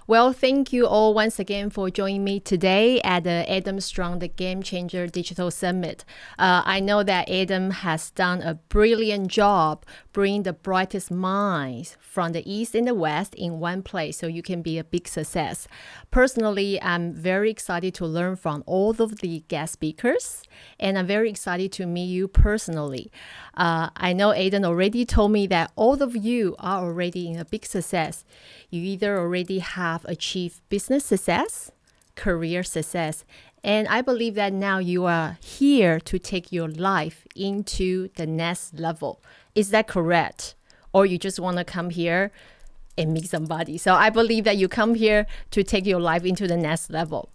Well, thank you all once again for joining me today at the Adam Strong, the Game Changer Digital Summit. I know that Adam has done a brilliant job bringing the brightest minds from the East and the West in one place so you can be a big success. Personally, I'm very excited to learn from all of the guest speakers, and I'm very excited to meet you personally. I know Aiden already told me that all of you are already in a big success. You either already have achieved business success, career success, and I believe that now you are here to take your life into the next level. Is that correct? Or you just want to come here and meet somebody? So I believe that you come here to take your life into the next level.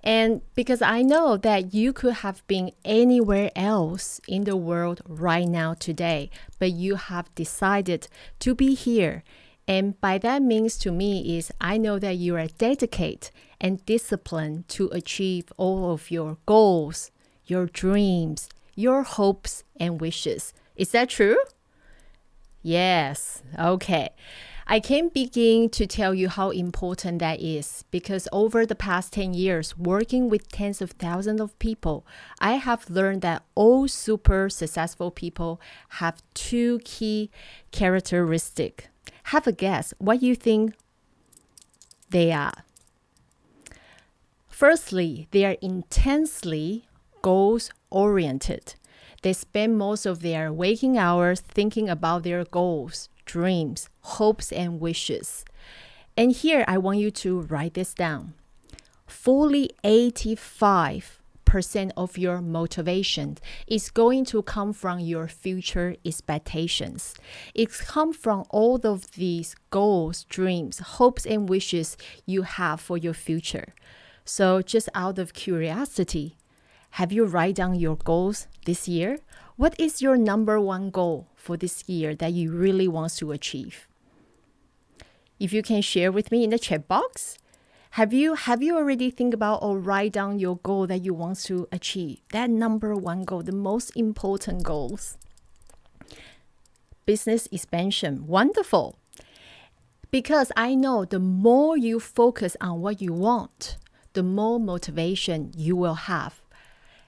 And because I know that you could have been anywhere else in the world right now today, but you have decided to be here. And by that means to me is I know that you are dedicated and disciplined to achieve all of your goals, your dreams, your hopes and wishes. Is that true? Yes. Okay. I can't begin to tell you how important that is because over the past 10 years, working with tens of thousands of people, I have learned that all super successful people have two key characteristics. Have a guess what you think they are. Firstly, they are intensely goals oriented. They spend most of their waking hours thinking about their goals, dreams, hopes, and wishes. And here I want you to write this down. Fully 85% of your motivation is going to come from your future expectations. It comes from all of these goals, dreams, hopes, and wishes you have for your future. So just out of curiosity, have you write down your goals this year? What is your number one goal for this year that you really want to achieve? If you can share with me in the chat box, have you already think about or write down your goal that you want to achieve? That number one goal, the most important goals. Business expansion, wonderful. Because I know the more you focus on what you want, the more motivation you will have.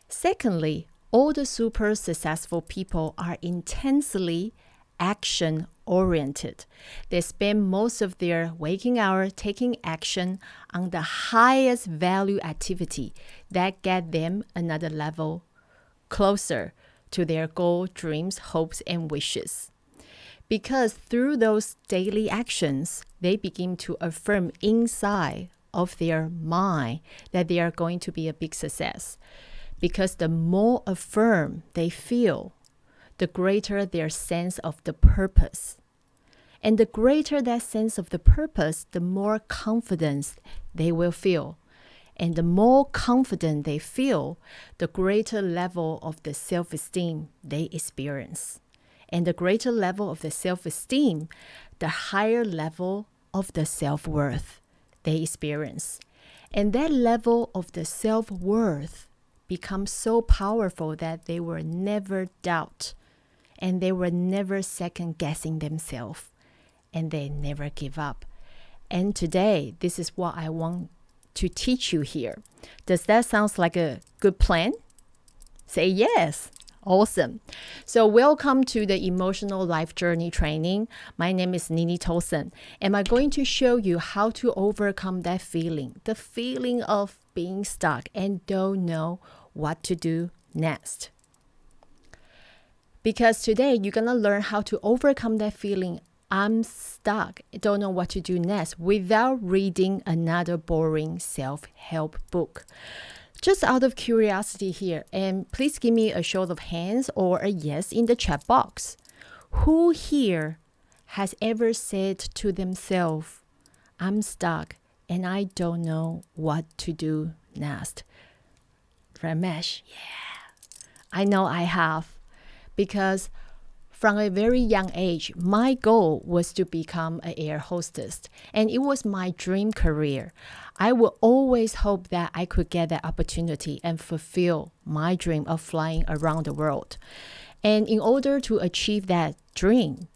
Secondly, all the super successful people are intensely action-oriented. They spend most of their waking hour taking action on the highest value activity that get them another level closer to their goal, dreams, hopes, and wishes. Because through those daily actions, they begin to affirm inside of their mind that they are going to be a big success. Because the more affirmed they feel, the greater their sense of the purpose. And the greater that sense of the purpose, the more confidence they will feel. And the more confident they feel, the greater level of the self-esteem they experience. And the greater level of the self-esteem, the higher level of the self-worth they experience. And that level of the self-worth becomes so powerful that they will never doubt and they will never second guessing themselves and they never give up. And today, this is what I want to teach you here. Does that sound like a good plan? Say yes. Awesome. So welcome to the Emotional Life Journey Training. My name is Nini Tolson, and I'm going to show you how to overcome that feeling, the feeling of being stuck and don't know what to do next. Because today you're going to learn how to overcome that feeling, I'm stuck, don't know what to do next, without reading another boring self-help book. Just out of curiosity here, and please give me a show of hands or a yes in the chat box. Who here has ever said to themselves, I'm stuck and I don't know what to do next? Ramesh, yeah, I know I have. Because from a very young age, my goal was to become an air hostess, and it was my dream career. I would always hope that I could get that opportunity and fulfill my dream of flying around the world. And in order to achieve that dream,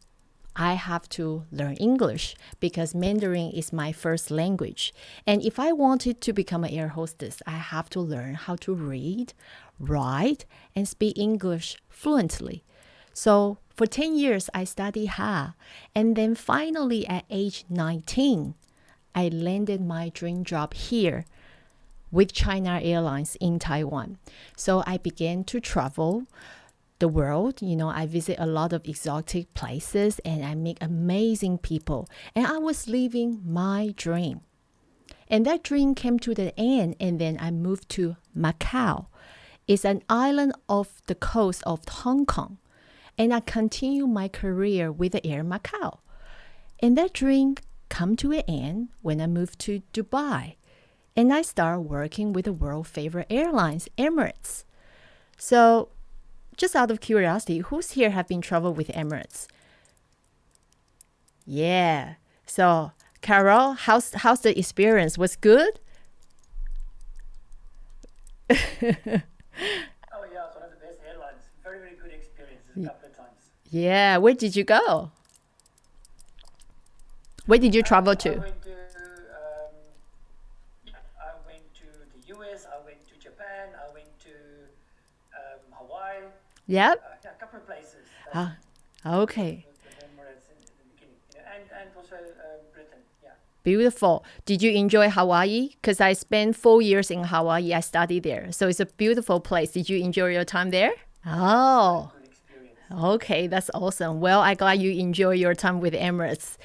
I have to learn English because Mandarin is my first language. And if I wanted to become an air hostess, I have to learn how to read, write, and speak English fluently. So for 10 years, I studied Ha. And then finally at age 19, I landed my dream job here with China Airlines in Taiwan. So I began to travel the world. I visit a lot of exotic places and I meet amazing people. And I was living my dream. And that dream came to the end, and then I moved to Macau. It's an island off the coast of Hong Kong. And I continue my career with Air Macau. And that dream come to an end when I moved to Dubai. And I started working with the world favorite airlines, Emirates. So just out of curiosity, who's here have been traveled with Emirates? Yeah. So Carol, how's the experience? Was good? Oh yeah, it's one of the best airlines. Very, very good experiences a couple of times. Yeah. Where did you go? Where did you travel I to? went to I went to the US. I went to Japan. I went to Hawaii. Yep. Yeah, a couple of places. Ah, okay. The Emirates in the beginning, and also Britain. Yeah. Beautiful. Did you enjoy Hawaii? Because I spent 4 years in Hawaii. I studied there. So it's a beautiful place. Did you enjoy your time there? Oh, Good experience. okay. That's awesome. Well, I'm glad you enjoy your time with Emirates.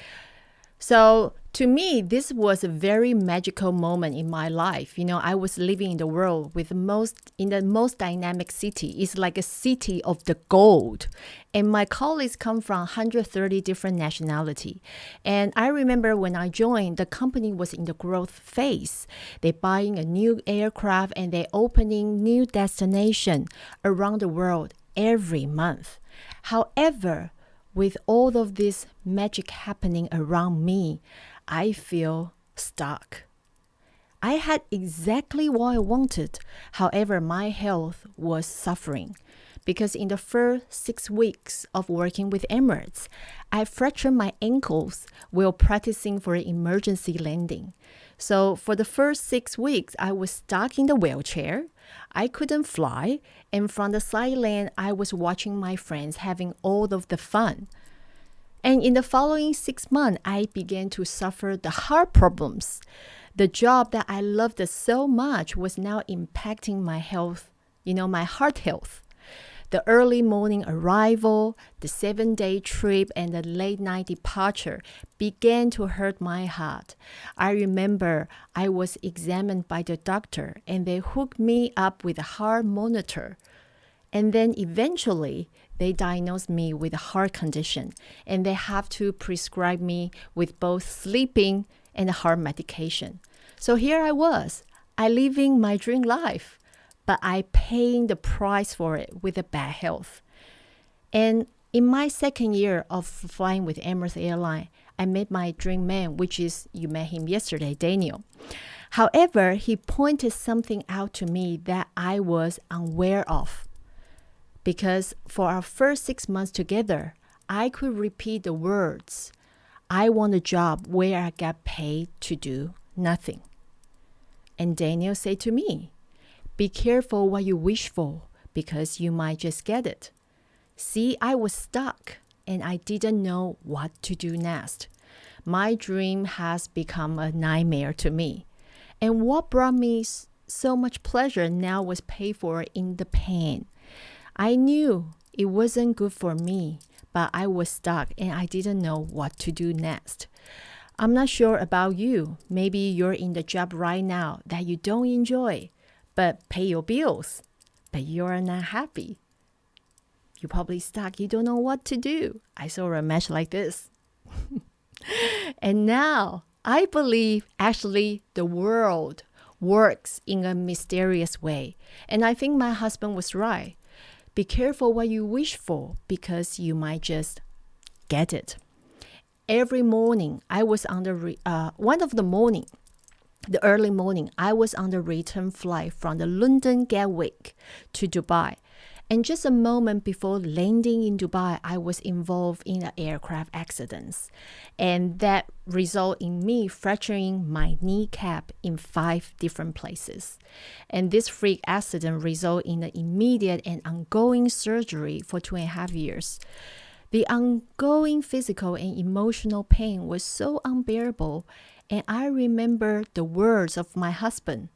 So to me, this was a very magical moment in my life. I was living in the world with in the most dynamic city. It's like a city of the gold. And my colleagues come from 130 different nationality. And I remember when I joined, the company was in the growth phase. They're buying a new aircraft and they're opening new destination around the world every month. However, with all of this magic happening around me, I feel stuck. I had exactly what I wanted. However, my health was suffering because in the first 6 weeks of working with Emirates, I fractured my ankles while practicing for an emergency landing. So for the first 6 weeks, I was stuck in the wheelchair. I couldn't fly. And from the sideline, I was watching my friends having all of the fun. And in the following 6 months, I began to suffer the heart problems. The job that I loved so much was now impacting my health, my heart health. The early morning arrival, the 7-day trip, and the late night departure began to hurt my heart. I remember I was examined by the doctor and they hooked me up with a heart monitor. And then eventually they diagnosed me with a heart condition and they have to prescribe me with both sleeping and heart medication. So here I was, I living my dream life, but I paying the price for it with a bad health. And in my second year of flying with Emirates Airline, I met my dream man, which is, you met him yesterday, Daniel. However, he pointed something out to me that I was unaware of. Because for our first 6 months together, I could repeat the words, I want a job where I get paid to do nothing. And Daniel said to me, be careful what you wish for because you might just get it. See, I was stuck and I didn't know what to do next. My dream has become a nightmare to me. And what brought me so much pleasure now was paid for in the pain. I knew it wasn't good for me, but I was stuck and I didn't know what to do next. I'm not sure about you. Maybe you're in the job right now that you don't enjoy, but pay your bills, but you're not happy. You're probably stuck. You don't know what to do. I saw a match like this. And now I believe actually the world works in a mysterious way. And I think my husband was right. Be careful what you wish for because you might just get it. Every morning, I was on the early morning, I was on the return flight from the London Gatwick to Dubai. And just a moment before landing in Dubai, I was involved in an aircraft accident. And that resulted in me fracturing my kneecap in 5 different places. And this freak accident resulted in an immediate and ongoing surgery for 2.5 years. The ongoing physical and emotional pain was so unbearable. And I remember the words of my husband,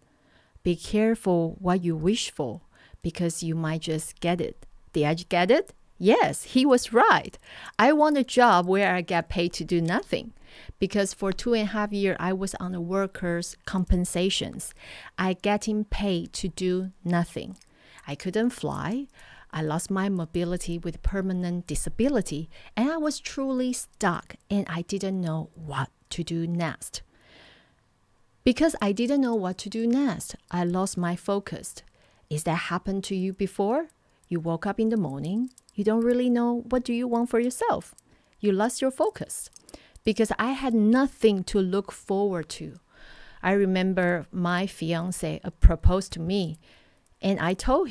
"Be careful what you wish for, because you might just get it." Did I get it? Yes, he was right. I want a job where I get paid to do nothing. Because for 2.5 years, I was on the workers' compensations. I getting paid to do nothing. I couldn't fly. I lost my mobility with permanent disability. And I was truly stuck, and I didn't know what to do next. Because I didn't know what to do next, I lost my focus. Is that happened to you before? You woke up in the morning, you don't really know what do you want for yourself. You lost your focus. Because I had nothing to look forward to. I remember my fiance proposed to me, and I told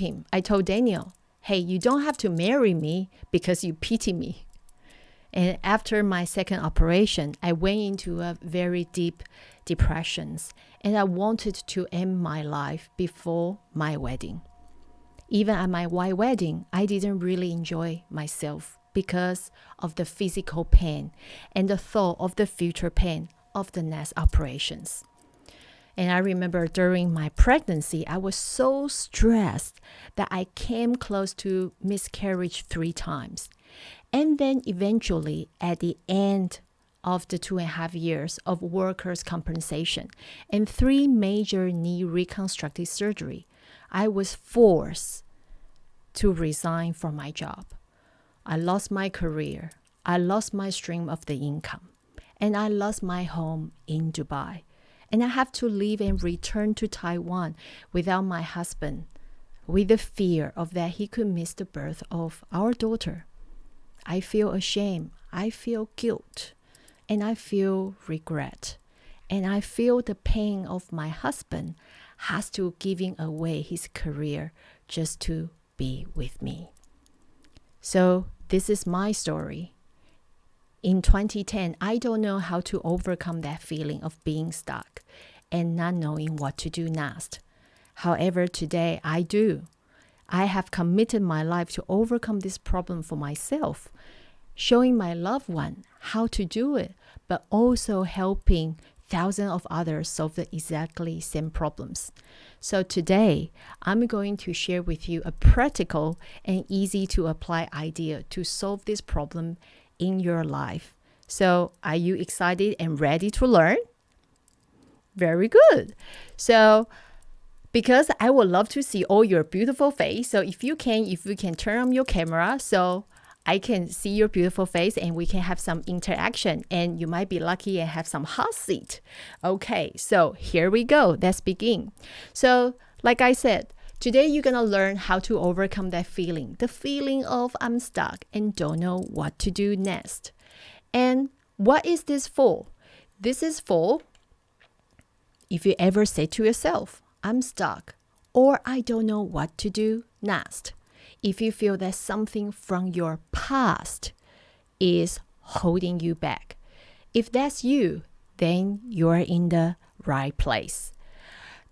Daniel, "Hey, you don't have to marry me because you pity me." And after my second operation, I went into a very deep depressions, and I wanted to end my life before my wedding. Even at my white wedding, I didn't really enjoy myself because of the physical pain and the thought of the future pain of the next operations. And I remember during my pregnancy, I was so stressed that I came close to miscarriage 3 times. And then eventually, at the end of the 2.5 years of workers' compensation and 3 major knee reconstructive surgery, I was forced to resign from my job. I lost my career. I lost my stream of the income. And I lost my home in Dubai. And I have to leave and return to Taiwan without my husband, with the fear of that he could miss the birth of our daughter. I feel ashamed, I feel guilt, and I feel regret. And I feel the pain of my husband has to giving away his career just to be with me. So this is my story. In 2010, I don't know how to overcome that feeling of being stuck and not knowing what to do next. However, today I do. I have committed my life to overcome this problem for myself, showing my loved one how to do it, but also helping thousands of others solve the exactly same problems. So today, I'm going to share with you a practical and easy to apply idea to solve this problem in your life. So are you excited and ready to learn? Very good. So because I would love to see all your beautiful face. So if you can turn on your camera so I can see your beautiful face and we can have some interaction, and you might be lucky and have some hot seat. Okay, so here we go. Let's begin. So like I said, today you're going to learn how to overcome that feeling, the feeling of I'm stuck and don't know what to do next. And what is this for? This is for if you ever say to yourself, I'm stuck, or I don't know what to do next. If you feel that something from your past is holding you back. If that's you, then you're in the right place.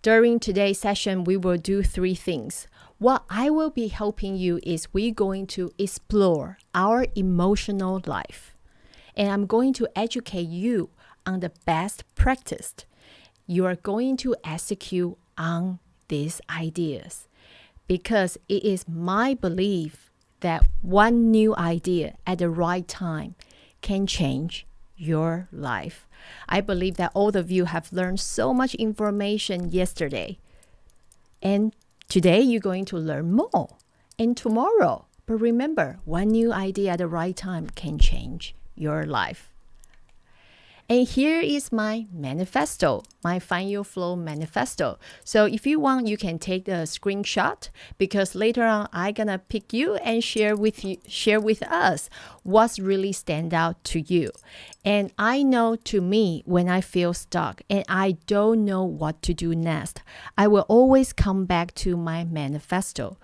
During today's session, we will do 3 things. What I will be helping you is we're going to explore our emotional life. And I'm going to educate you on the best practice you are going to execute on these ideas. Because it is my belief that one new idea at the right time can change your life. I believe that all of you have learned so much information yesterday. And today you're going to learn more. And tomorrow. But remember, one new idea at the right time can change your life. And here is my manifesto, my Find Your Flow manifesto. So if you want, you can take the screenshot, because later on I'm gonna pick you and share with us what's really stand out to you. And I know, to me, when I feel stuck and I don't know what to do next, I will always come back to my manifesto.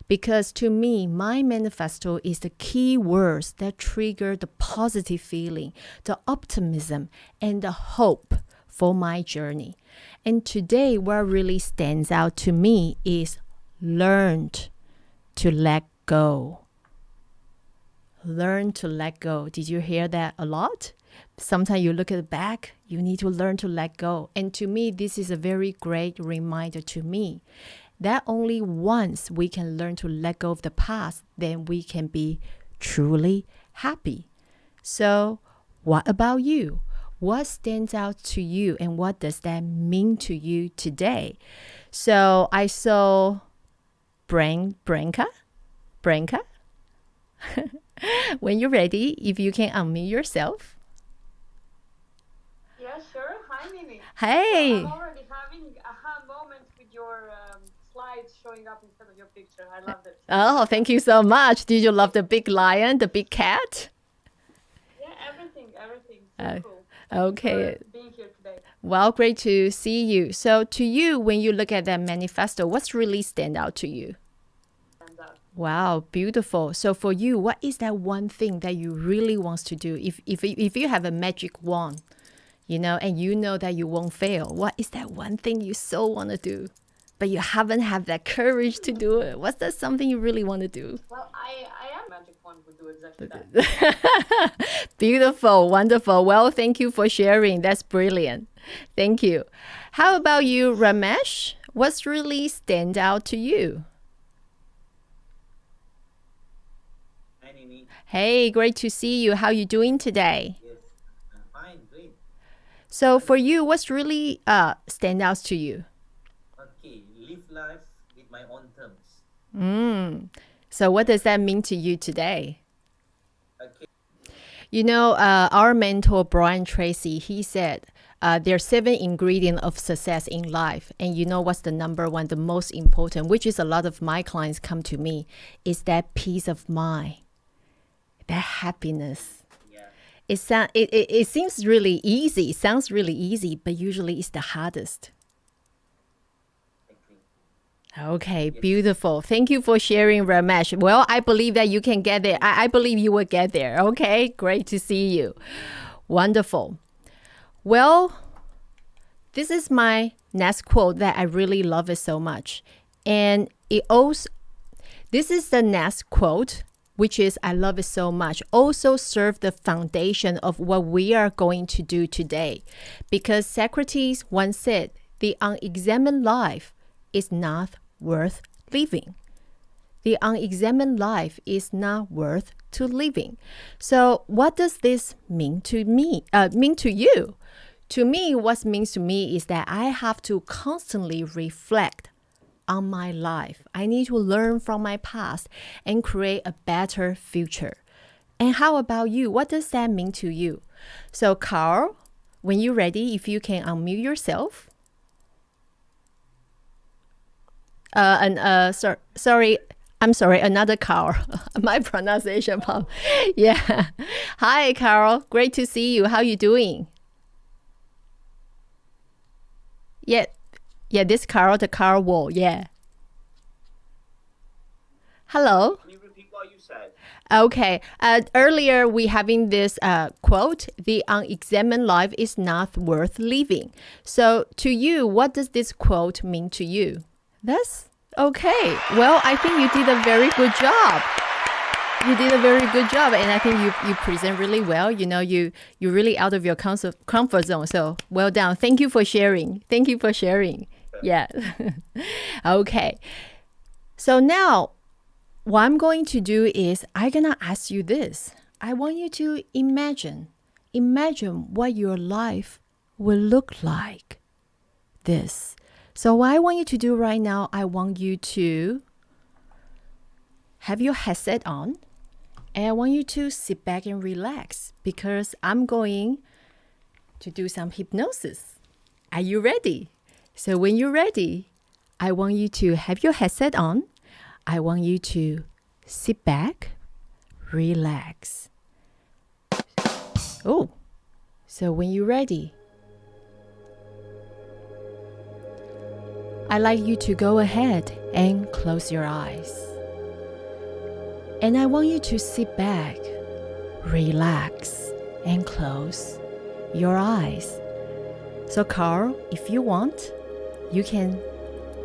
Because to me, my manifesto is the key words that trigger the positive feeling, the optimism, and the hope for my journey. And today, what really stands out to me is learned to let go. Learn to let go. Did you hear that a lot? Sometimes you look at the back, you need to learn to let go. And to me, this is a very great reminder to me that only once we can learn to let go of the past, then we can be truly happy. So, what about you? What stands out to you and what does that mean to you today? So, I saw Branka. When you're ready, if you can unmute yourself. Yeah, sure. Hi, Nini. Hey. So I'm already having aha moment with your slides showing up instead of your picture. I love it. Oh, thank you so much. Did you love the big lion, the big cat? Yeah, everything. So cool. Okay. For being here today. Well, great to see you. So to you, when you look at that manifesto, what's really stand out to you? And, Wow, beautiful. So for you, what is that one thing that you really want to do? If you have a magic wand, and you know that you won't fail, what is that one thing you so want to do, but you haven't had that courage to do it? What's that something you really want to do? well, I am magic one would do exactly that. Beautiful, wonderful. Well, thank you for sharing. That's brilliant. Thank you. How about you, Ramesh? What's really stand out to you? Hi, Nini. Hey, great to see you. How you doing today? Yes, I'm fine, great. So for you, what's really stand out to you? Okay, live life with my own terms. So what does that mean to you today? Okay, Our mentor, Brian Tracy, he said there are 7 ingredients of success in life. And you know what's the number one, the most important, which is a lot of my clients come to me, is that peace of mind, that happiness. yeah, It seems really easy, sounds really easy, but usually it's the hardest. agree. Okay, beautiful. Thank you for sharing, Ramesh. Well, I believe that you can get there. I believe you will get there. Okay, great to see you. Wonderful. Well, this is my next quote that I really love it so much. And this is the next quote, which is I love it so much, also serve the foundation of what we are going to do today. Because Socrates once said, the unexamined life is not worth living. The unexamined life is not worth to living. So what does this mean to you? To me, what it means to me is that I have to constantly reflect on my life. I need to learn from my past and create a better future. And how about you? What does that mean to you? So Carl, when you're ready, if you can unmute yourself. Sorry, I'm sorry, another Carl. My pronunciation problem. Yeah. Hi, Carl. Great to see you. How you doing? Yeah, this Carl, the Carl Wall. Yeah. Hello. Can you repeat what you said? Okay. Earlier we having this quote: "The unexamined life is not worth living." So, to you, what does this quote mean to you? That's okay. Well, I think you did a very good job. You did a very good job, and I think you present really well. You're really out of your comfort zone. So well done. Thank you for sharing. Yeah. Okay. So now, what I'm going to do is I'm gonna ask you this. I want you to imagine what your life will look like. This. So what I want you to do right now, I want you to have your headset on. And I want you to sit back and relax because I'm going to do some hypnosis. Are you ready? So when you're ready, I want you to have your headset on. I want you to sit back, relax. Oh, so when you're ready, I'd like you to go ahead and close your eyes. And I want you to sit back, relax, and close your eyes. So Carl, if you want, you can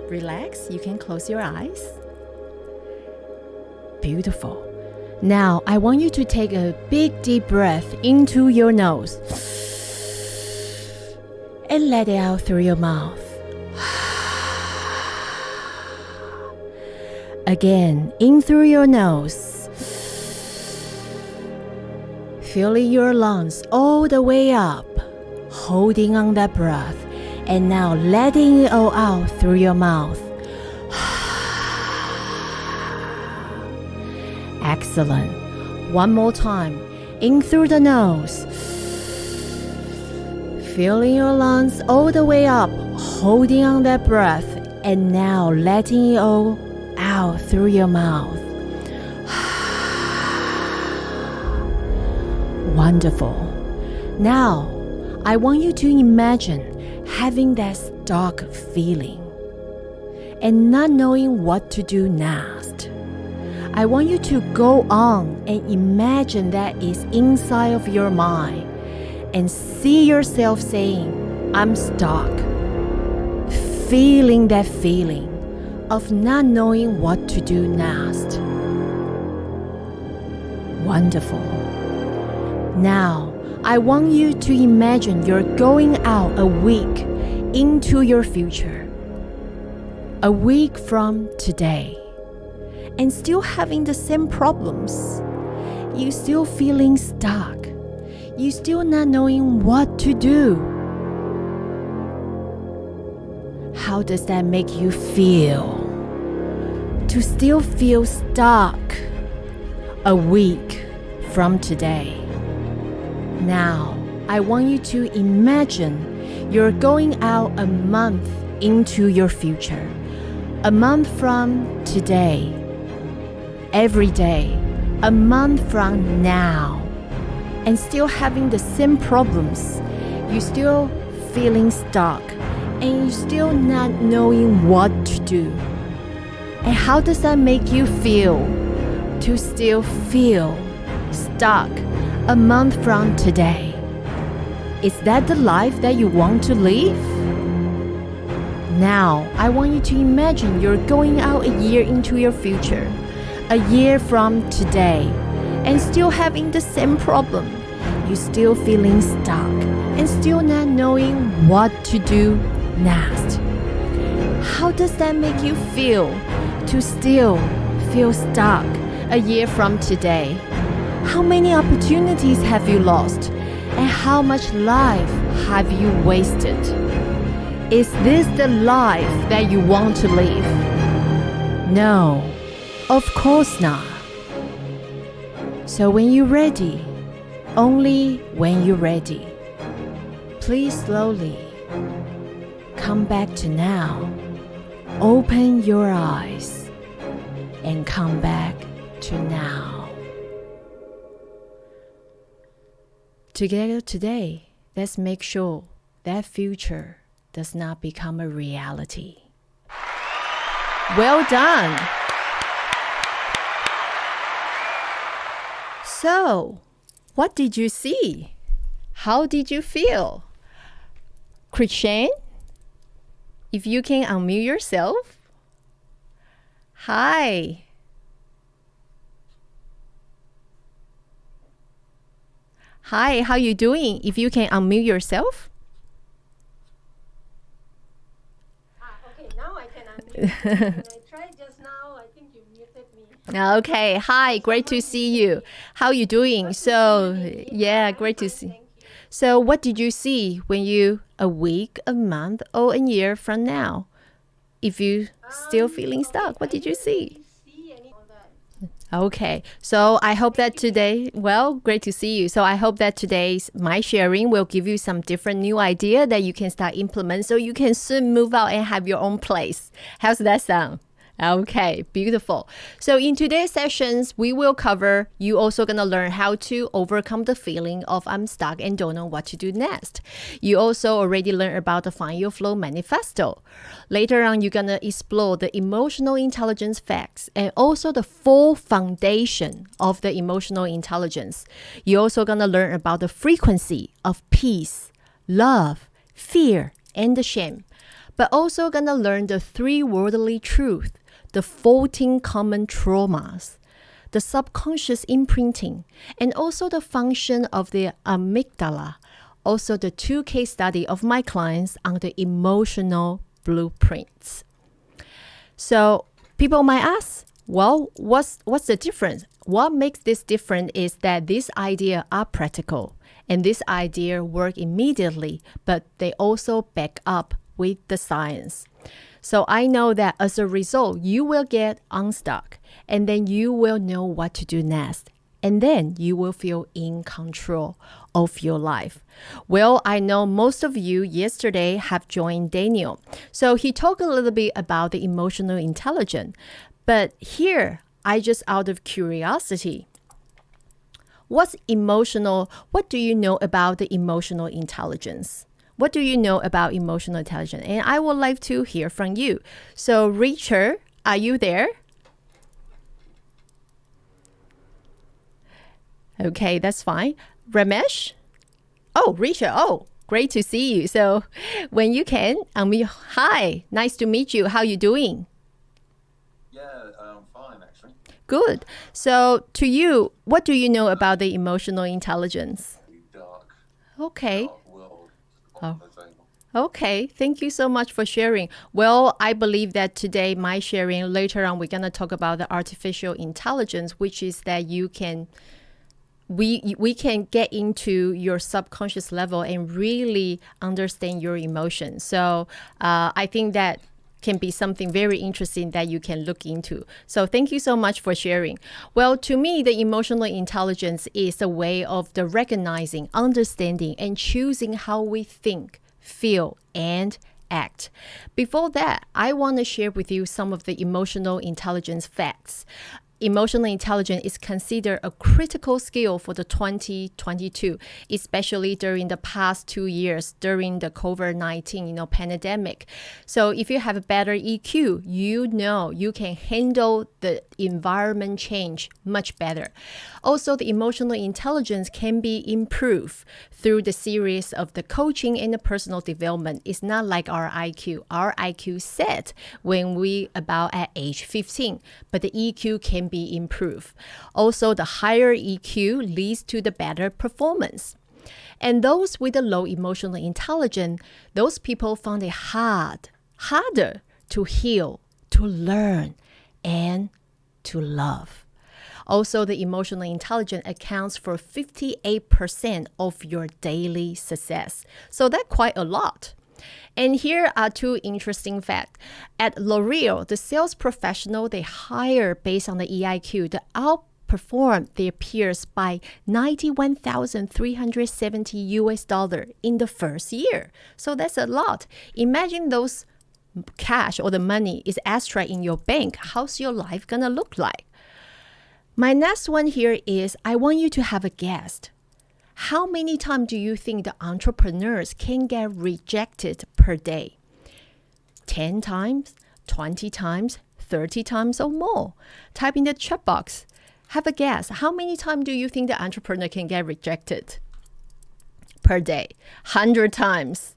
relax, you can close your eyes. Beautiful. Now, I want you to take a big deep breath into your nose and let it out through your mouth. Again, in through your nose. Filling your lungs all the way up, holding on that breath, and now letting it all out through your mouth. Excellent. One more time. In through the nose. Filling your lungs all the way up, holding on that breath, and now letting it all out through your mouth. Wonderful. Now, I want you to imagine having that stuck feeling and not knowing what to do next. I want you to go on and imagine that is inside of your mind and see yourself saying, I'm stuck. Feeling that feeling of not knowing what to do next. Wonderful. Now, I want you to imagine you're going out a week into your future. A week from today. And still having the same problems. You still feeling stuck. You still not knowing what to do. How does that make you feel? To still feel stuck a week from today. Now, I want you to imagine you're going out a month into your future. A month from today. Every day. A month from now. And still having the same problems. You still feeling stuck. And you still not knowing what to do. And how does that make you feel? To still feel stuck a month from today. Is that the life that you want to live? Now, I want you to imagine you're going out a year into your future. A year from today. And still having the same problem. You still feeling stuck. And still not knowing what to do next. How does that make you feel? To still feel stuck a year from today? How many opportunities have you lost? And how much life have you wasted? Is this the life that you want to live? No, of course not. So when you're ready, only when you're ready, please slowly come back to now. Open your eyes and come back to now. Together today, let's make sure that future does not become a reality. Well done! So, what did you see? How did you feel? Christian? If you can unmute yourself. Hi. Hi, how you doing? If you can unmute yourself. Okay, now I can unmute. When I tried just now, I think you muted me. Okay, hi, great to see you. How you doing? So, yeah, great to see. Thank you. So, what did you see when you a week, a month, or a year from now? If you still feeling stuck, what did you see? See any of that? Okay, so I hope that today, well, great to see you. So I hope that today's my sharing will give you some different new idea that you can start implement so you can soon move out and have your own place. How's that sound? Okay, beautiful. So in today's sessions, we will cover, you also going to learn how to overcome the feeling of I'm stuck and don't know what to do next. You also already learned about the Find Your Flow Manifesto. Later on, you're going to explore the emotional intelligence facts and also the full foundation of the emotional intelligence. You're also going to learn about the frequency of peace, love, fear, and the shame. But also going to learn the 3 worldly truths, the 14 common traumas, the subconscious imprinting, and also the function of the amygdala. Also the 2 case study of my clients on the emotional blueprints. So people might ask, well, what's the difference? What makes this different is that these ideas are practical and this idea work immediately, but they also back up with the science. So I know that as a result, you will get unstuck and then you will know what to do next. And then you will feel in control of your life. Well, I know most of you yesterday have joined Daniel. So he talked a little bit about the emotional intelligence. But here, I just out of curiosity, what do you know about the emotional intelligence? What do you know about emotional intelligence? And I would like to hear from you. So, Richard, are you there? Okay, that's fine. Ramesh? Oh, Richard. Oh, great to see you. So, when you can, hi, nice to meet you. How you doing? Yeah, I'm fine, actually. Good. So, to you, what do you know about the emotional intelligence? Dark, Okay. dark world on the table. Okay, thank you so much for sharing. Well, I believe that today my sharing, later on we're going to talk about the artificial intelligence, which is that we can get into your subconscious level and really understand your emotions. So I think that can be something very interesting that you can look into. So thank you so much for sharing. Well, to me, the emotional intelligence is a way of the recognizing, understanding, and choosing how we think, feel, and act. Before that, I want to share with you some of the emotional intelligence facts. Emotional intelligence is considered a critical skill for the 2022, especially during the past 2 years during the COVID-19, pandemic. So if you have a better EQ, you can handle the environment change much better. Also, the emotional intelligence can be improved through the series of the coaching and the personal development. It's not like our IQ. Our IQ set when we about at age 15, but the EQ can be improved. Also, the higher EQ leads to the better performance. And those with a low emotional intelligence, those people found it harder to heal, to learn, and to love. Also, the emotional intelligence accounts for 58% of your daily success. So that's quite a lot. And here are 2 interesting facts. At L'Oreal, the sales professional they hire based on the EIQ, they outperform their peers by $91,370 in the first year. So that's a lot. Imagine those cash or the money is extra in your bank. How's your life gonna look like? My next one here is I want you to have a guess. How many times do you think the entrepreneurs can get rejected per day? 10 times, 20 times, 30 times or more? Type in the chat box. Have a guess. How many times do you think the entrepreneur can get rejected per day? 100 times.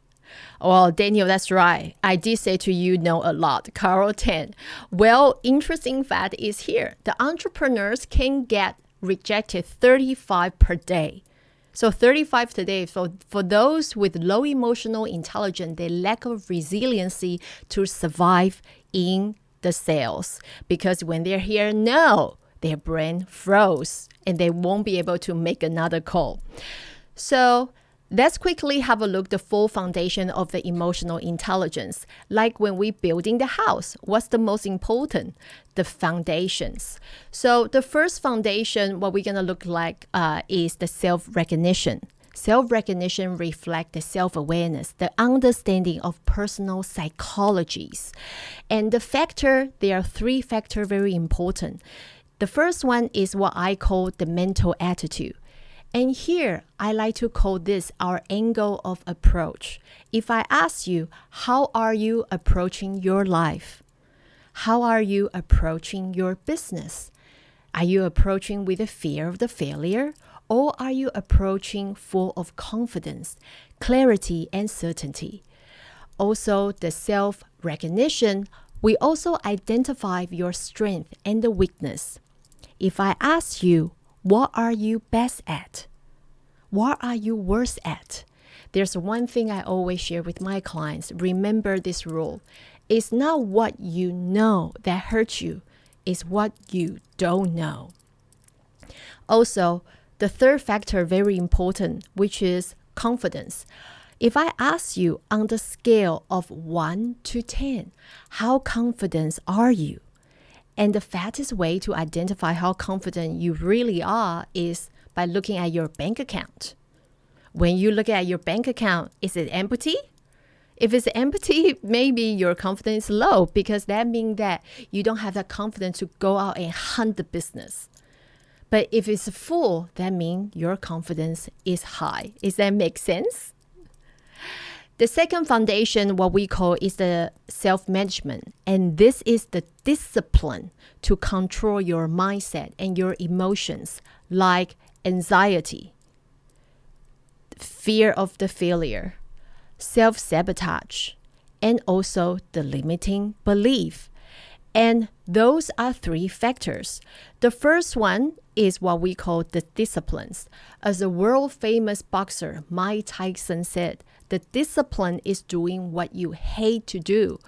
Well, Daniel, that's right. I did say to you no a lot. Carol 10. Well, interesting fact is here. The entrepreneurs can get rejected 35 per day. So 35 today, for those with low emotional intelligence, they lack of resiliency to survive in the sales. Because when they're here, no, their brain froze and they won't be able to make another call. So let's quickly have a look at the full foundation of the emotional intelligence. Like when we building the house, what's the most important? The foundations. So the first foundation, what we're going to look like is the self-recognition. Self-recognition reflects the self-awareness, the understanding of personal psychologies. And there are 3 factors very important. The first one is what I call the mental attitude. And here, I like to call this our angle of approach. If I ask you, how are you approaching your life? How are you approaching your business? Are you approaching with a fear of the failure? Or are you approaching full of confidence, clarity, and certainty? Also, the self-recognition, we also identify your strength and the weakness. If I ask you, what are you best at? What are you worst at? There's one thing I always share with my clients. Remember this rule. It's not what you know that hurts you. It's what you don't know. Also, the third factor, very important, which is confidence. If I ask you on the scale of 1 to 10, how confident are you? And the fastest way to identify how confident you really are is by looking at your bank account. When you look at your bank account, is it empty? If it's empty, maybe your confidence is low because that means that you don't have that confidence to go out and hunt the business. But if it's full, that means your confidence is high. Does that make sense? The second foundation, what we call, is the self-management. And this is the discipline to control your mindset and your emotions, like anxiety, fear of the failure, self-sabotage, and also the limiting belief. And those are 3 factors. The first one is what we call the disciplines. As a world-famous boxer, Mike Tyson said, the discipline is doing what you hate to do,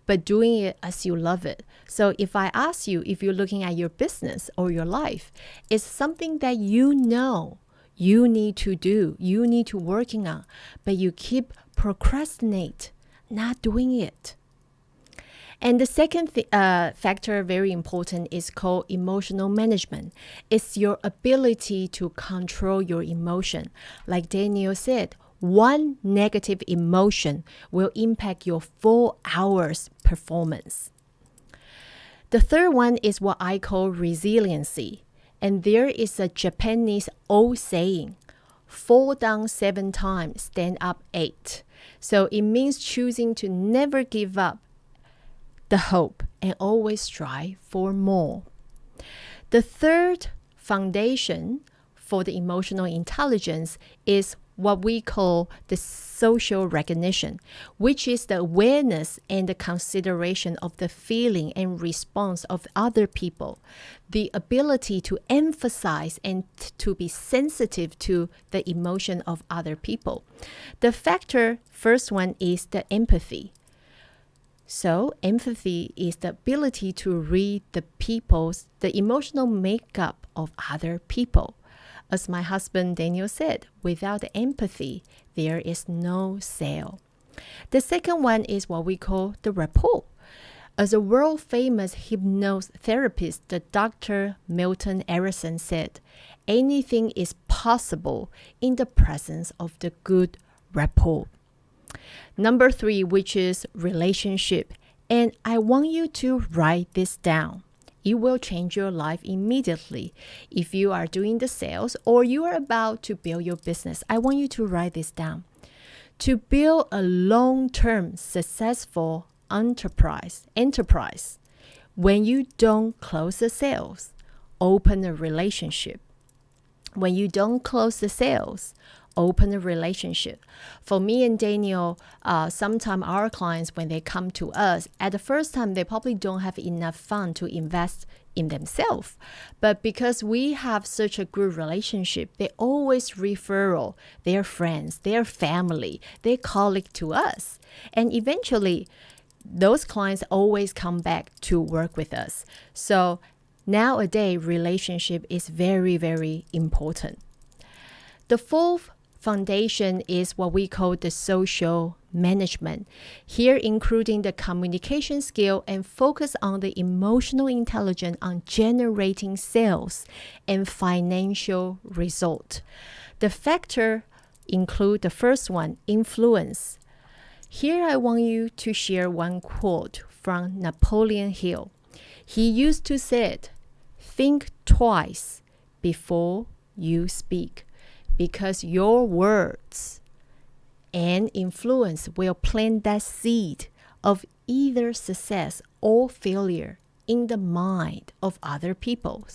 but doing it as you love it. So if I ask you, if you're looking at your business or your life, it's something that you know you need to do, you need to working on, but you keep procrastinate, not doing it. And the second factor, very important, is called emotional management. It's your ability to control your emotion. Like Daniel said, one negative emotion will impact your 4 hours performance. The third one is what I call resiliency. And there is a Japanese old saying, fall down 7 times, stand up 8. So it means choosing to never give up the hope and always strive for more. The third foundation for the emotional intelligence is what we call the social recognition, which is the awareness and the consideration of the feeling and response of other people, the ability to emphasize and to be sensitive to the emotion of other people. The first one is the empathy. So empathy is the ability to read the emotional makeup of other people. As my husband Daniel said, without empathy, there is no sale. The second one is what we call the rapport. As a world-famous hypnotherapist, the Dr. Milton Erickson said, anything is possible in the presence of the good rapport. Number 3, which is relationship. And I want you to write this down. It will change your life immediately. If you are doing the sales or you are about to build your business, I want you to write this down. To build a long-term successful enterprise, when you don't close the sales, open a relationship. When you don't close the sales, open a relationship. For me and Daniel, sometimes our clients, when they come to us, at the first time, they probably don't have enough fund to invest in themselves. But because we have such a good relationship, they always refer their friends, their family, their colleague to us. And eventually, those clients always come back to work with us. So nowadays, relationship is very, very important. The fourth foundation is what we call the social management. Here, including the communication skill and focus on the emotional intelligence on generating sales and financial result. The factor include the first one, influence. Here I want you to share one quote from Napoleon Hill. He used to say, think twice before you speak, because your words and influence will plant that seed of either success or failure in the mind of other people.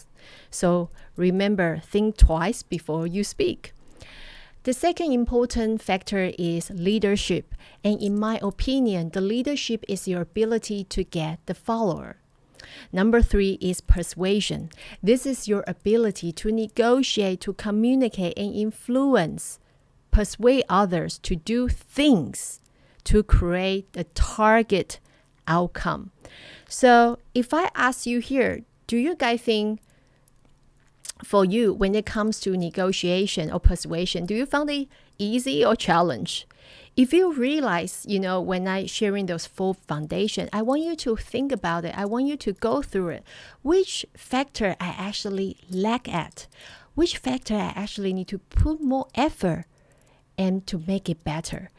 So remember, think twice before you speak. The second important factor is leadership. And in my opinion, the leadership is your ability to get the follower. Number 3 is persuasion. This is your ability to negotiate, to communicate, and influence, persuade others to do things to create the target outcome. So if I ask you here, do you guys think for you, when it comes to negotiation or persuasion, do you find it easy or challenge? If you realize, when I sharing those 4 foundation, I want you to think about it. I want you to go through it. Which factor I actually lack at? Which factor I actually need to put more effort and to make it better?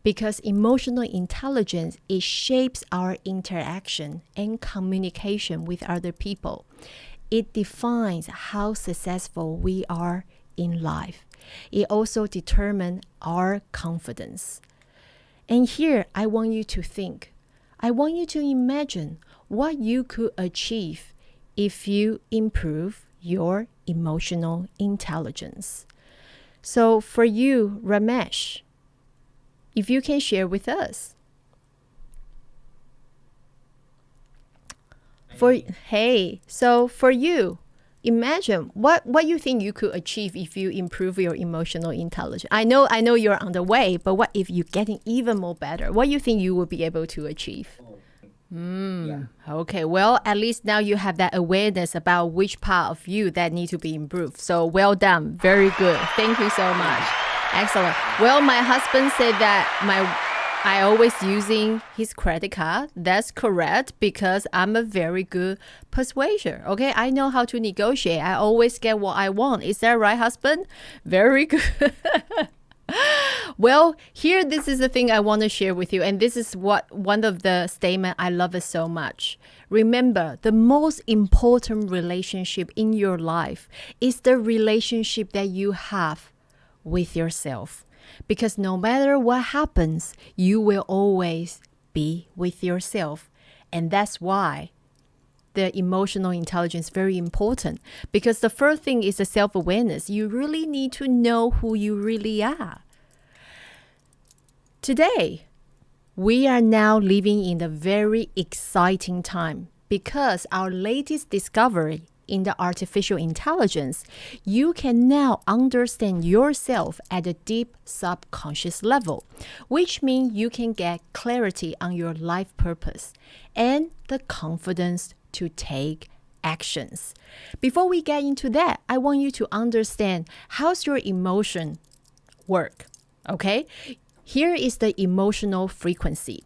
Because emotional intelligence, it shapes our interaction and communication with other people. It defines how successful we are in life. It also determines our confidence. And here, I want you to think. I want you to imagine what you could achieve if you improve your emotional intelligence. So for you, Ramesh, if you can share with us. So for you, imagine what you think you could achieve if you improve your emotional intelligence. I know you're on the way, but what if you're getting even more better? What do you think you will be able to achieve? Yeah. Okay, well, at least now you have that awareness about which part of you that need to be improved. So well done. Very good. Thank you so much. Excellent. Well, my husband said that I always using his credit card. That's correct, because I'm a very good persuader. Okay, I know how to negotiate. I always get what I want. Is that right, husband? Very good. Well, here, this is the thing I want to share with you. And this is one of the statements I love it so much. Remember, the most important relationship in your life is the relationship that you have with yourself. Because no matter what happens, you will always be with yourself. And that's why the emotional intelligence is very important. Because the first thing is the self-awareness. You really need to know who you really are. Today, we are now living in a very exciting time because our latest discovery in the artificial intelligence, you can now understand yourself at a deep subconscious level, which means you can get clarity on your life purpose and the confidence to take actions. Before we get into that, I want you to understand how's your emotion work, okay? Here is the emotional frequency.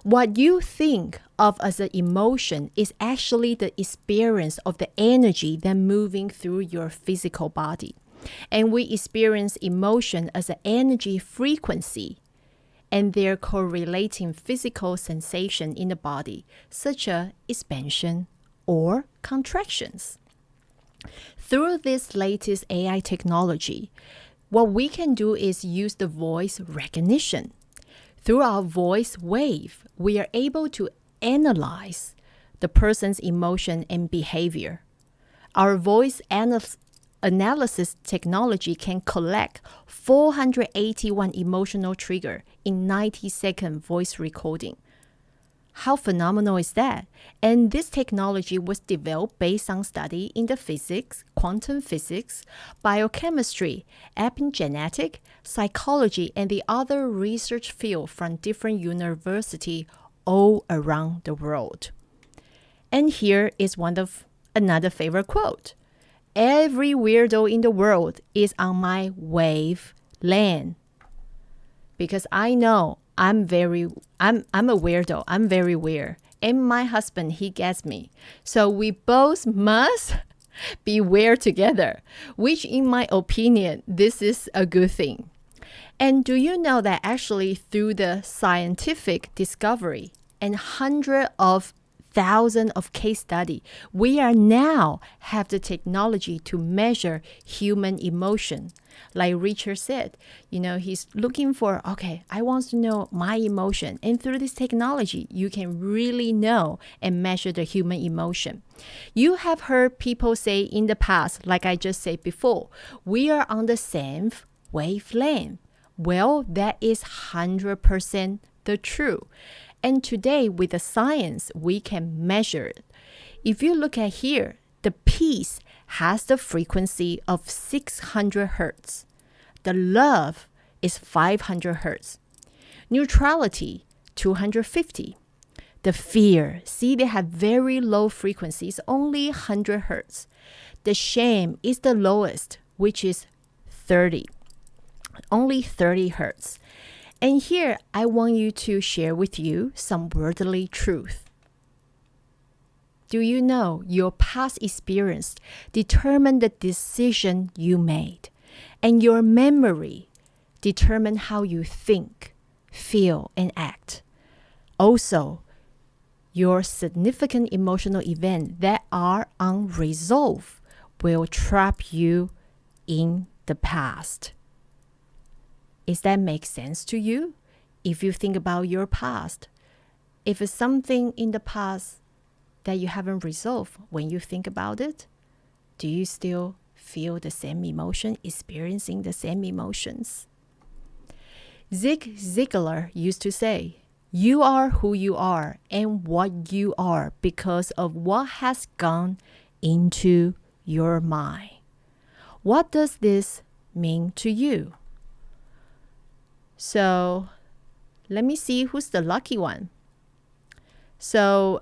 What you think of as an emotion is actually the experience of the energy that moving through your physical body. And we experience emotion as an energy frequency and their correlating physical sensation in the body, such as expansion or contractions. Through this latest AI technology, what we can do is use the voice recognition. Through our voice wave, we are able to analyze the person's emotion and behavior. Our voice analysis technology can collect 481 emotional triggers in 90-second voice recording. How phenomenal is that? And this technology was developed based on study in the physics, quantum physics, biochemistry, epigenetic, psychology, and the other research fields from different universities all around the world. And here is another favorite quote. Every weirdo in the world is on my wavelength. Because I know I'm a weirdo. I'm very weird. And my husband, he gets me. So we both must be weird together, which in my opinion, this is a good thing. And do you know that actually through the scientific discovery and hundreds of thousands of case study, we are now have the technology to measure human emotion. Like Richard said, he's looking for, okay, I want to know my emotion. And through this technology, you can really know and measure the human emotion. You have heard people say in the past, like I just said before, we are on the same wavelength. Well, that is 100% the truth. And today, with the science, we can measure it. If you look at here, the peace has the frequency of 600 hertz. The love is 500 hertz. Neutrality, 250. The fear, see, they have very low frequencies, only 100 hertz. The shame is the lowest, which is 30. Only 30 hertz. And here, I want you to share with you some worldly truth. Do you know your past experience determine the decision you made? And your memory determine how you think, feel, and act. Also, your significant emotional events that are unresolved will trap you in the past. Does that make sense to you? If you think about your past, if it's something in the past that you haven't resolved, when you think about it, do you still feel the same emotion, experiencing the same emotions? Zig Ziglar used to say, you are who you are and what you are because of what has gone into your mind. What does this mean to you? So let me see who's the lucky one. So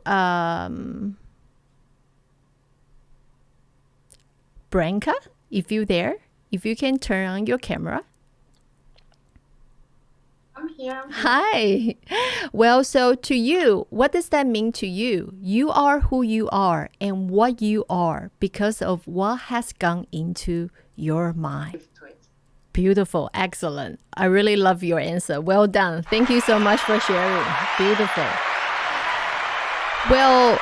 Branka, if you're there, if you can turn on your camera. I'm here. Hi. Well, so to you, what does that mean to you? You are who you are and what you are because of what has gone into your mind. Beautiful. Excellent. I really love your answer. Well done. Thank you so much for sharing. Beautiful. Well,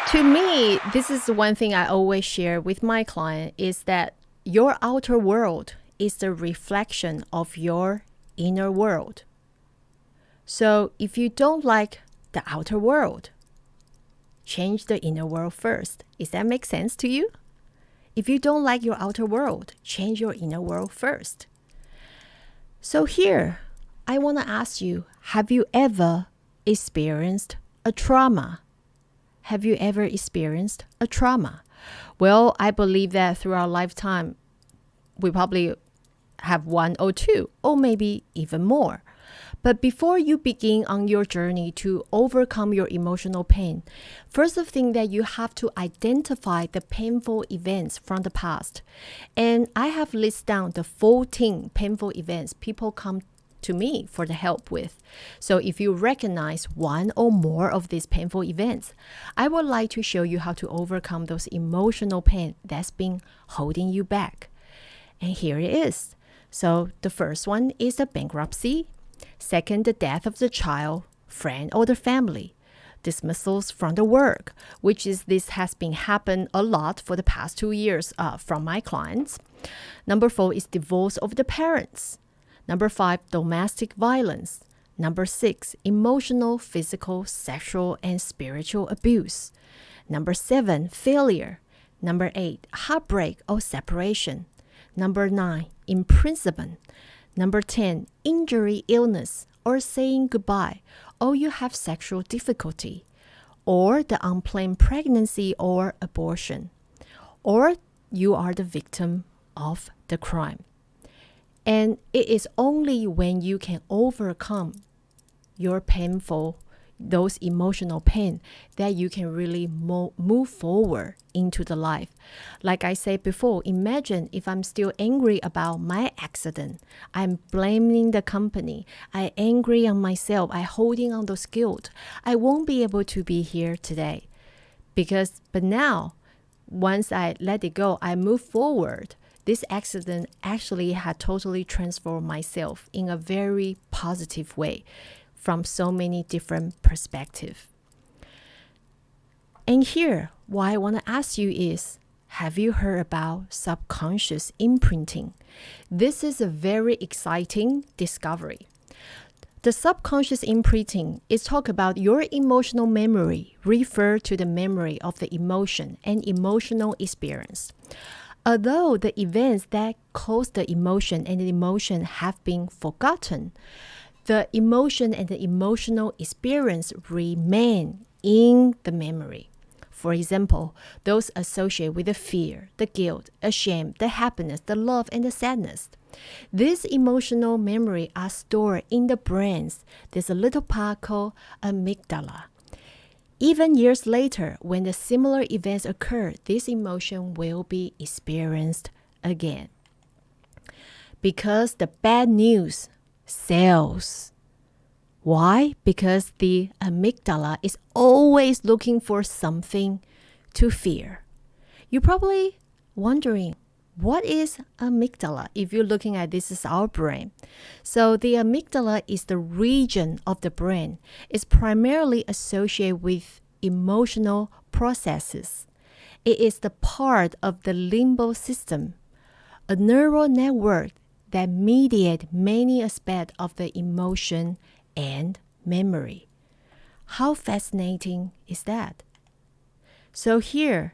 to me, this is one thing I always share with my client is that your outer world is the reflection of your inner world. So if you don't like the outer world, change the inner world first. Does that make sense to you? If you don't like your outer world, change your inner world first. So here, I want to ask you, have you ever experienced a trauma? Have you ever experienced a trauma? Well, I believe that through our lifetime, we probably have one or two, or maybe even more. But before you begin on your journey to overcome your emotional pain, first thing that you have to identify the painful events from the past. And I have listed down the 14 painful events people come to me for the help with. So if you recognize one or more of these painful events, I would like to show you how to overcome those emotional pain that's been holding you back. And here it is. So the first one is the bankruptcy. Second, the death of the child, friend, or the family. Dismissals from the work, which is this has been happened a lot for the past 2 years from my clients. Number 4 is divorce of the parents. Number 5, domestic violence. Number 6, emotional, physical, sexual, and spiritual abuse. Number 7, failure. Number 8, heartbreak or separation. Number 9, imprisonment. Number 10, injury, illness, or saying goodbye, or you have sexual difficulty, or the unplanned pregnancy or abortion, or you are the victim of the crime. And it is only when you can overcome your painful, those emotional pain, that you can really move forward into the life. Like I said before, imagine if I'm still angry about my accident. I'm blaming the company. I'm angry on myself. I'm holding on those guilt. I won't be able to be here today. But now, once I let it go, I move forward. this accident actually had totally transformed myself in a very positive way from so many different perspectives. And here, what I want to ask you is, have you heard about subconscious imprinting? This is a very exciting discovery. The subconscious imprinting is talk about your emotional memory, refer to the memory of the emotion and emotional experience. Although the events that caused the emotion and the emotion have been forgotten, the emotion and the emotional experience remain in the memory. For example, those associated with the fear, the guilt, the shame, the happiness, the love, and the sadness. These emotional memories are stored in the brains. There's a little part called amygdala. Even years later, when the similar events occur, this emotion will be experienced again. Because the bad news sells. Why? Because the amygdala is always looking for something to fear. You're probably wondering, what is amygdala? If you're looking at this is our brain. So the amygdala is the region of the brain. It's primarily associated with emotional processes. It is the part of the limbic system, a neural network that mediates many aspects of the emotion and memory. How fascinating is that? So here,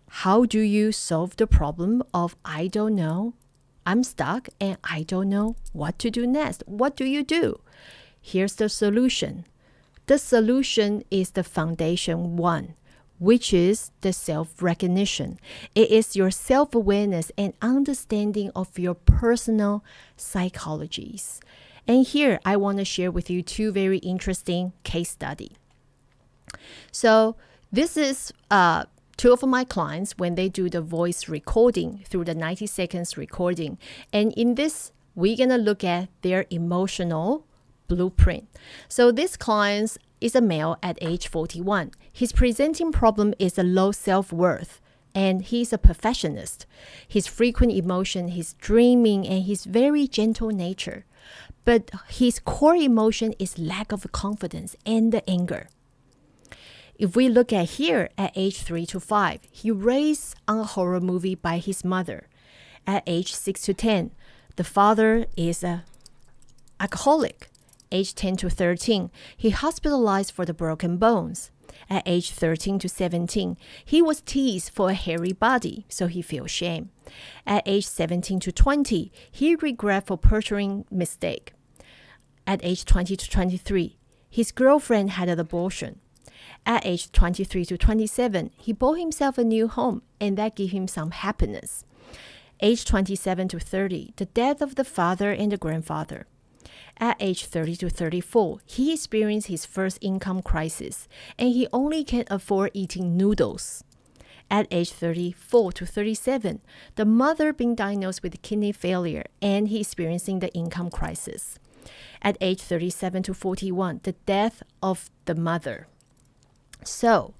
how do you solve the problem of I don't know, I'm stuck, and I don't know what to do next? What do you do? Here's the solution. The solution is the foundation one, which is the self-recognition. It is your self-awareness and understanding of your personal psychologies. And here, I want to share with you two very interesting case studies. So this is two of my clients when they do the voice recording through the 90 seconds recording. And in this, we're going to look at their emotional blueprint. So this client is a male at age 41. His presenting problem is a low self-worth. And he's a perfectionist. His frequent emotion, his dreaming, and his very gentle nature. But his core emotion is lack of confidence and the anger. If we look at here at age 3 to 5, he raised on a horror movie by his mother. At age 6 to 10, the father is an alcoholic. Age 10 to 13, he hospitalized for the broken bones. At age 13 to 17, he was teased for a hairy body, so he feels shame. At age 17 to 20, he regret for pursuing mistake. At age 20 to 23, his girlfriend had an abortion. At age 23 to 27, he bought himself a new home, and that gave him some happiness. Age 27 to 30, the death of the father and the grandfather. At age 30 to 34, he experienced his first income crisis, and he only can afford eating noodles. At age 34 to 37, the mother being diagnosed with kidney failure, and he experiencing the income crisis. At age 37 to 41, the death of the mother. So,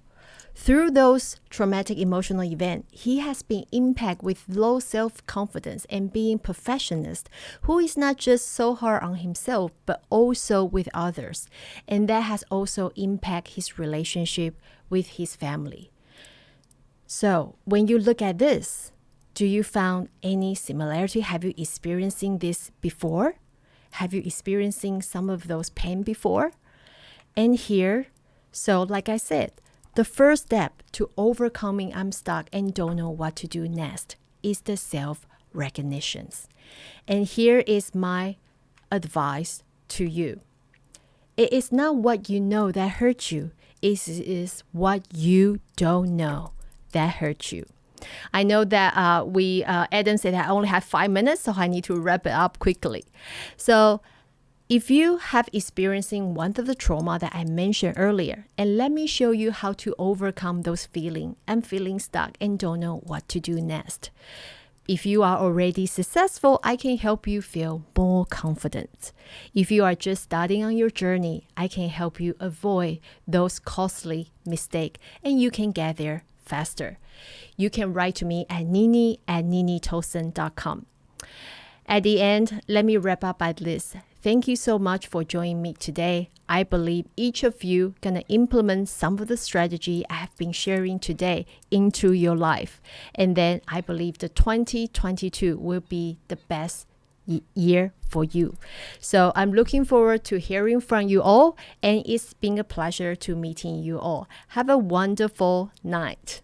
through those traumatic emotional events, he has been impacted with low self-confidence and being perfectionist, who is not just so hard on himself, but also with others. And that has also impacted his relationship with his family. So, when you look at this, do you found any similarity? Have you experiencing this before? Have you experiencing some of those pain before? And here, so like I said, the first step to overcoming I'm stuck and don't know what to do next is the self-recognitions. And here is my advice to you. It is not what you know that hurts you. It is what you don't know that hurts you. I know that Adam said I only have 5 minutes, so I need to wrap it up quickly. So if you have experiencing one of the trauma that I mentioned earlier, and let me show you how to overcome those feelings and feeling stuck and don't know what to do next. If you are already successful, I can help you feel more confident. If you are just starting on your journey, I can help you avoid those costly mistakes and you can get there faster. You can write to me at nini@ninitolson.com. At the end, let me wrap up by this. Thank you so much for joining me today. I believe each of you gonna implement some of the strategy I have been sharing today into your life. And then I believe the 2022 will be the best year for you. So I'm looking forward to hearing from you all, and it's been a pleasure to meeting you all. Have a wonderful night.